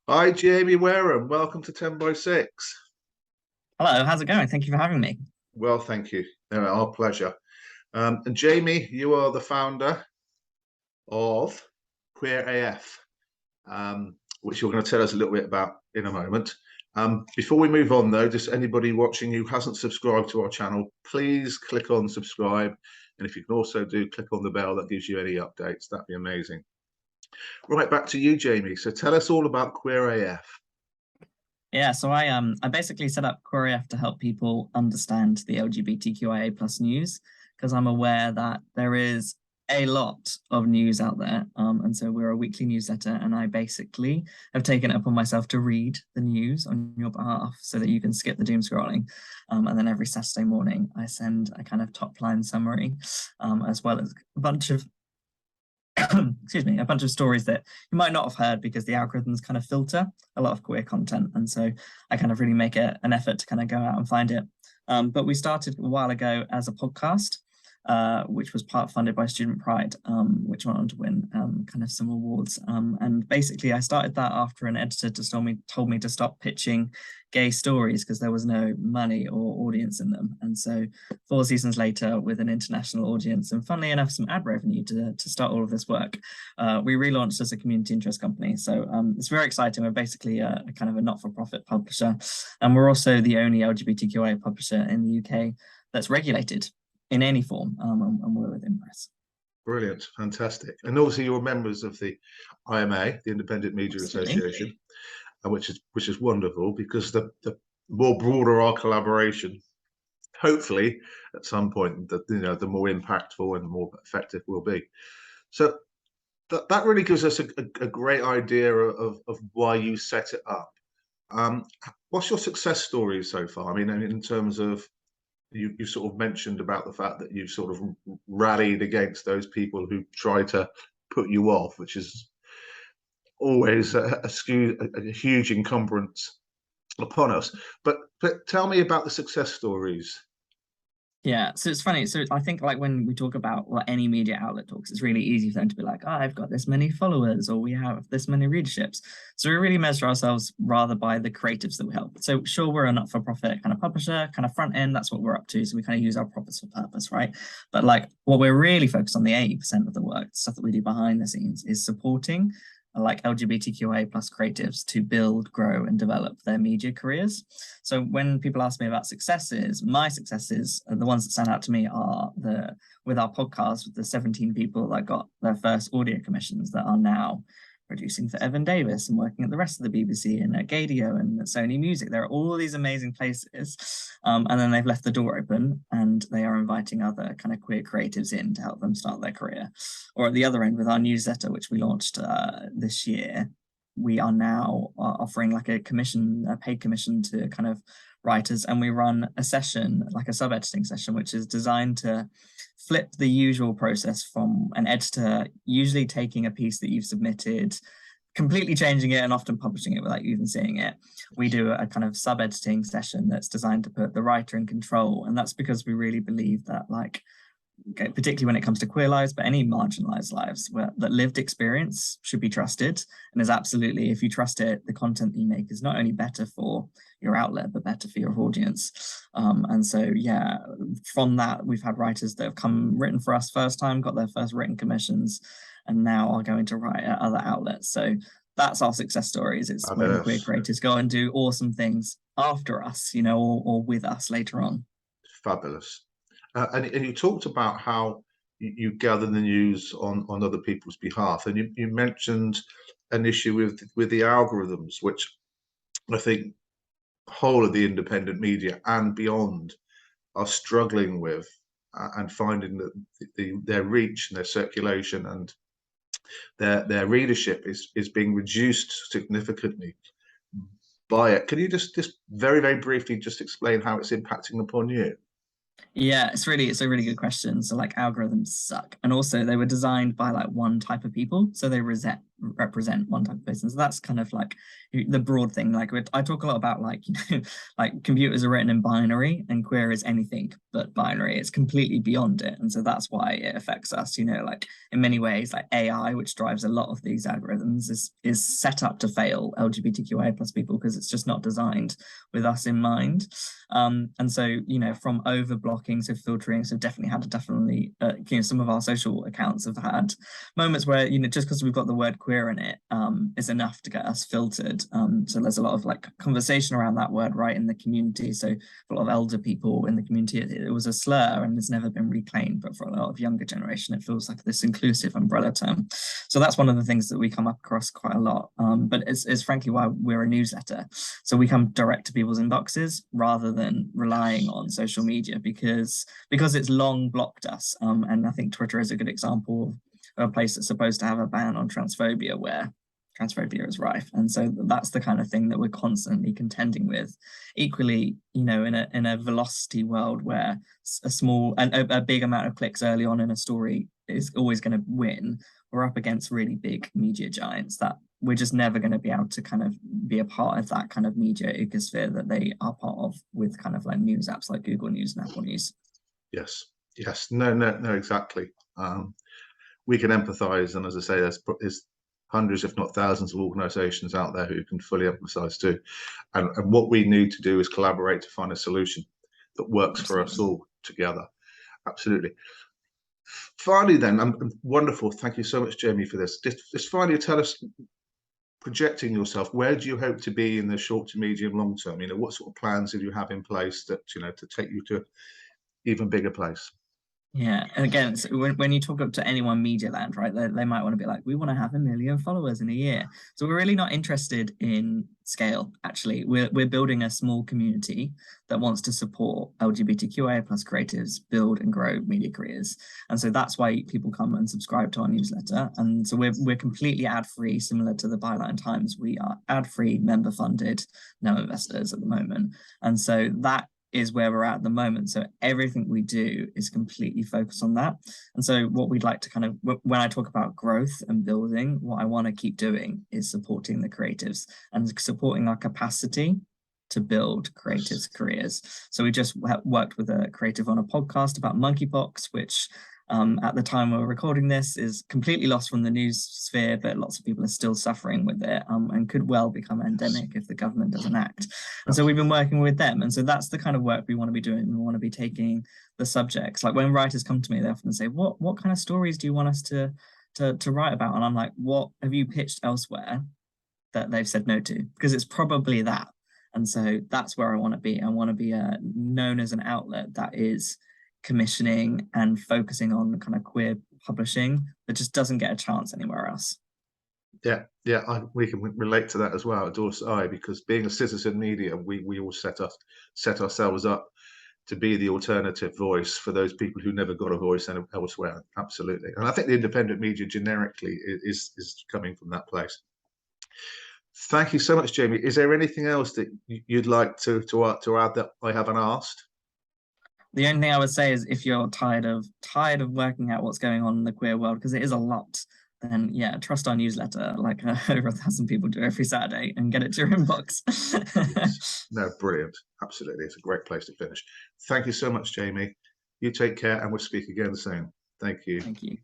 Hi, Jamie Wareham. Welcome to 10 by 6. Hello, how's it going? Thank you for having me. Well, thank you. Our pleasure. And Jamie, you are the founder of Queer AF, which you're going to tell us a little bit about in a moment. Before we move on, though, just anybody watching who hasn't subscribed to our channel, please click on subscribe. And if you can also click on the bell that gives you any updates, that'd be amazing. Right, back to you, Jamie. So tell us all about Queer AF. Yeah, so I basically set up QueerAF to help people understand the LGBTQIA plus news because I'm aware that there is a lot of news out there. And so we're a weekly newsletter, and I basically have taken it upon myself to read the news on your behalf so that you can skip the doom scrolling. And then every Saturday morning, I send a kind of top line summary, as well as a bunch of excuse me, a bunch of stories that you might not have heard because the algorithms kind of filter a lot of queer content. And so I kind of really make an effort to kind of go out and find it. But we started a while ago as a podcast, which was part funded by Student Pride, which went on to win kind of some awards. And basically I started that after an editor just told me to stop pitching gay stories because there was no money or audience in them. And so 4 seasons later, with an international audience and funnily enough, some ad revenue to start all of this work, we relaunched as a community interest company. So it's very exciting. We're basically a kind of a not-for-profit publisher. And we're also the only LGBTQIA publisher in the UK that's regulated in any form, and we're within press. Brilliant, fantastic. And obviously you're members of the IMA, the Independent Media Absolutely. Association, which is wonderful because the more broader our collaboration, hopefully at some point, the more impactful and more effective we'll be. So that really gives us a great idea of why you set it up. What's your success story so far? I mean, in terms of you sort of mentioned about the fact that you've sort of rallied against those people who try to put you off, which is always a huge encumbrance upon us. But tell me about the success stories. Yeah, so it's funny. So I think like when we talk about what any media outlet talks, it's really easy for them to be like, oh, I've got this many followers or we have this many readerships. So we really measure ourselves rather by the creatives that we help. So sure, we're a not-for-profit kind of publisher, kind of front end, that's what we're up to. So we kind of use our profits for purpose, right? But like what we're really focused on, the 80% of the work, stuff that we do behind the scenes, is supporting like LGBTQA plus creatives to build, grow, and develop their media careers. So when people ask me about successes, my successes, the ones that stand out to me are with our podcast, with the 17 people that got their first audio commissions that are now producing for Evan Davis and working at the rest of the BBC and at Gadio and at Sony Music. There are all these amazing places. And then they've left the door open and they are inviting other kind of queer creatives in to help them start their career. Or at the other end with our newsletter, which we launched this year, we are now offering like a paid commission to kind of writers, and we run a session, like a sub-editing session, which is designed to flip the usual process from an editor usually taking a piece that you've submitted, completely changing it and often publishing it without you even seeing it. We do a kind of sub-editing session that's designed to put the writer in control, and that's because we really believe that like particularly when it comes to queer lives, but any marginalized lives, where that lived experience should be trusted. And is absolutely, if you trust it, the content that you make is not only better for your outlet, but better for your audience. And so, yeah, from that, we've had writers that have written for us first time, got their first written commissions, and now are going to write at other outlets. So that's our success stories. It's when queer creators go and do awesome things after us, or with us later on. Fabulous. And you talked about how you gather the news on other people's behalf, and you mentioned an issue with the algorithms, which I think whole of the independent media and beyond are struggling with, and finding that their reach and their circulation and their readership is being reduced significantly by it. Can you just very, very briefly just explain how it's impacting upon you? Yeah, it's a really good question. So like algorithms suck. And also they were designed by like one type of people. So they represent one type of person. So that's kind of like the broad thing. Like I talk a lot about like, like computers are written in binary and queer is anything but binary. It's completely beyond it. And so that's why it affects us, like in many ways, like AI, which drives a lot of these algorithms, is set up to fail LGBTQIA plus people because it's just not designed with us in mind. And so, from over blocking, so filtering, so definitely some of our social accounts have had moments where, just because we've got the word queer in it, is enough to get us filtered. So there's a lot of like conversation around that word, right, in the community. So for a lot of elder people in the community, it was a slur and it's never been reclaimed. But for a lot of younger generation, it feels like this inclusive umbrella term. So that's one of the things that we come up across quite a lot. But it's frankly why we're a newsletter. So we come direct to people's inboxes rather than relying on social media because it's long blocked us. And I think Twitter is a good example of a place that's supposed to have a ban on transphobia where transphobia is rife. And so that's the kind of thing that we're constantly contending with. Equally, in a velocity world where a big amount of clicks early on in a story is always going to win, we're up against really big media giants that we're just never going to be able to kind of be a part of that kind of media ecosphere that they are part of with kind of like news apps like Google News and Apple News. Yes. No, exactly. We can empathize, and as I say, there's hundreds, if not thousands, of organizations out there who can fully empathize too. And what we need to do is collaborate to find a solution that works for us all together. Absolutely. Finally, then, wonderful. Thank you so much, Jamie, for this. Just finally, tell us, projecting yourself, where do you hope to be in the short to medium long term? What sort of plans do you have in place that to take you to even bigger place? Yeah, and again, so when you talk up to anyone media land, right, they might want to be like, we want to have 1 million followers in a year. So we're really not interested in scale. Actually, we're building a small community that wants to support LGBTQIA plus creatives build and grow media careers. And so that's why people come and subscribe to our newsletter. And so we're completely ad free, similar to the Byline Times. We are ad free, member funded, no investors at the moment. And so that is where we're at the moment. So everything we do is completely focused on that. And so what we'd like to kind of, when I talk about growth and building, what I want to keep doing is supporting the creatives and supporting our capacity to build creatives' careers. So we just worked with a creative on a podcast about monkeypox, which at the time we're recording this is completely lost from the news sphere, but lots of people are still suffering with it and could well become endemic if the government doesn't act. And so we've been working with them. And so that's the kind of work we want to be doing. We want to be taking the subjects. Like when writers come to me, they often say, what kind of stories do you want us to write about? And I'm like, what have you pitched elsewhere that they've said no to? Because it's probably that. And so that's where I want to be. I want to be known as an outlet that is commissioning and focusing on kind of queer publishing that just doesn't get a chance anywhere else. Yeah, we can relate to that as well at Dorset, because being a citizen media, we all set ourselves up to be the alternative voice for those people who never got a voice elsewhere. Absolutely. And I think the independent media generically is coming from that place. Thank you so much, Jamie. Is there anything else that you'd like to add that I haven't asked? The only thing I would say is if you're tired of working out what's going on in the queer world, because it is a lot, then yeah, trust our newsletter like over 1,000 people do every Saturday and get it to your inbox. Yes. No, brilliant. Absolutely. It's a great place to finish. Thank you so much, Jamie. You take care and we'll speak again soon. Thank you. Thank you.